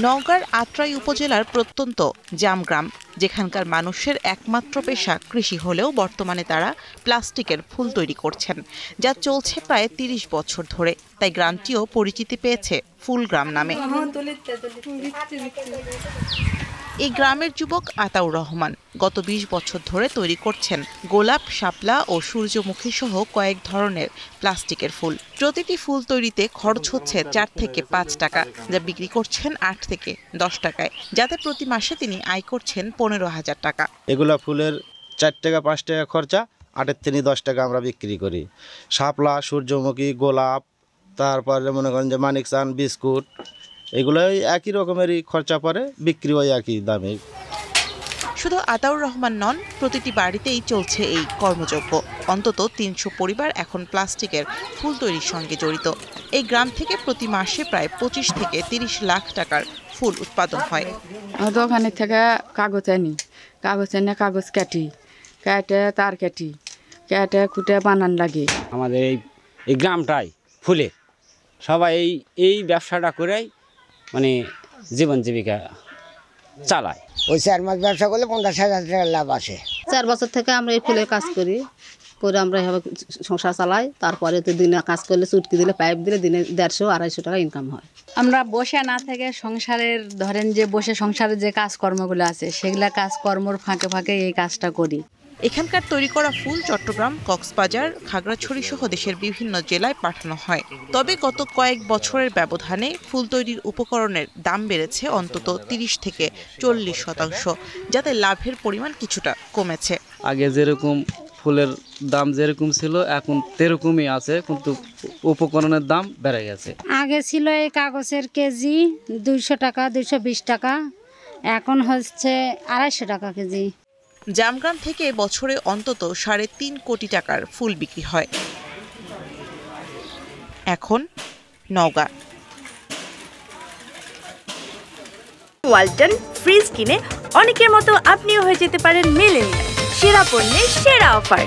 নওগাঁর আত্রাই উপজেলার প্রত্যন্ত জামগ্রাম, যেখানকার মানুষের একমাত্র পেশা কৃষি হলেও বর্তমানে তারা প্লাস্টিকের ফুল তৈরি করছেন, যা চলছে প্রায় ৩০ বছর ধরে। তাই গ্রামটিও পরিচিতি পেয়েছে ফুলগ্রাম নামে। এই গ্রামের যুবক আতাউর রহমান গত ২০ বছর ধরে তৈরি করছেন গোলাপ, শাপলা ও সূর্যমুখী সহ কয়েক ধরনের প্লাস্টিকের ফুল। প্রতিটি ফুল তৈরিতে খরচ হচ্ছে ৪ থেকে ৫ টাকা, যা বিক্রি করছেন ৮ থেকে ১০ টাকায়, যাতে প্রতি মাসে তিনি আয় করছেন ১৫,০০০ টাকা। এগুলা ফুলের ৪ টাকা ৫ টাকা খরচা, ৮ থেকে ১০ টাকা আমরা বিক্রি করি। শাপলা, সূর্যমুখী, গোলাপ, তারপরে মনে করেন যে মানিকচান, বিস্কুট, এগুলো একই রকমেরই খরচা পড়ে, বিক্রি হয় একই দামে। শুধু আতাউর রহমান নন, প্রতিটি বাড়িতেই চলছে এই কর্মযজ্ঞ। অন্তত ৩০০ পরিবার এখন প্লাস্টিকের ফুল তৈরির সঙ্গে জড়িত। এই গ্রাম থেকে প্রতি মাসে প্রায় ২৫ থেকে ৩০ লাখ টাকার ফুল উৎপাদন হয়। ওখানে থেকে কাগজ আনি, কাগজ কেটে তার কেটে কুটে বানান লাগে। আমাদের এই গ্রামটাই ফুলের, সবাই এই ব্যবসাটা করেই মানে জীবন জীবিকা চালায়। ওই 4 মাস ব্যবসা করলে ৫০,০০০ টাকা লাভ আসে। ৪ বছর থেকে আমরা এই ফুলের কাজ করি, আমরা এভাবে সংসার চালাই। তারপরে তো দিনে কাজ করলে চুটকি দিলে, পাইপ দিলে দিনে ১৫০-২৫০ টাকা ইনকাম হয়। আমরা বসে না থেকে সংসারের সংসারের যে কাজকর্মগুলো আছে, সেগুলা কাজকর্মর ফাঁকে ফাঁকে এই কাজটা করি। এখানকার তৈরি করা ফুল চট্টগ্রাম, কক্সবাজার, খাগড়াছড়ি সহ দেশের বিভিন্ন জেলায় পাঠানো হয়। তবে গত কয়েক বছরের ব্যবধানে ফুল তৈরির উপকরণের দাম বেড়েছে অন্তত ৩০ থেকে ৪০%, যাতে লাভের পরিমাণ কিছুটা কমেছে। আগে যেরকম ফুলের দাম যেরকম ছিল এখন তেরকমই আছে, কিন্তু উপকরণের দাম বেড়ে গেছে। আগে ছিল এই কাগজের কেজি ২০০ টাকা, ২২০ টাকা, এখন হচ্ছে ২৫০ টাকা কেজি। জামগ্রাম থেকে বছরে অন্তত ৩.৫ কোটি টাকার ফুল বিক্রি হয়। এখন নওগাঁ। ওয়ালটন ফ্রিজ কিনে অনেকের মতো আপনিও হয়ে যেতে পারেন মিলেনিয়াল। সেরা পণ্যের সেরা অফার।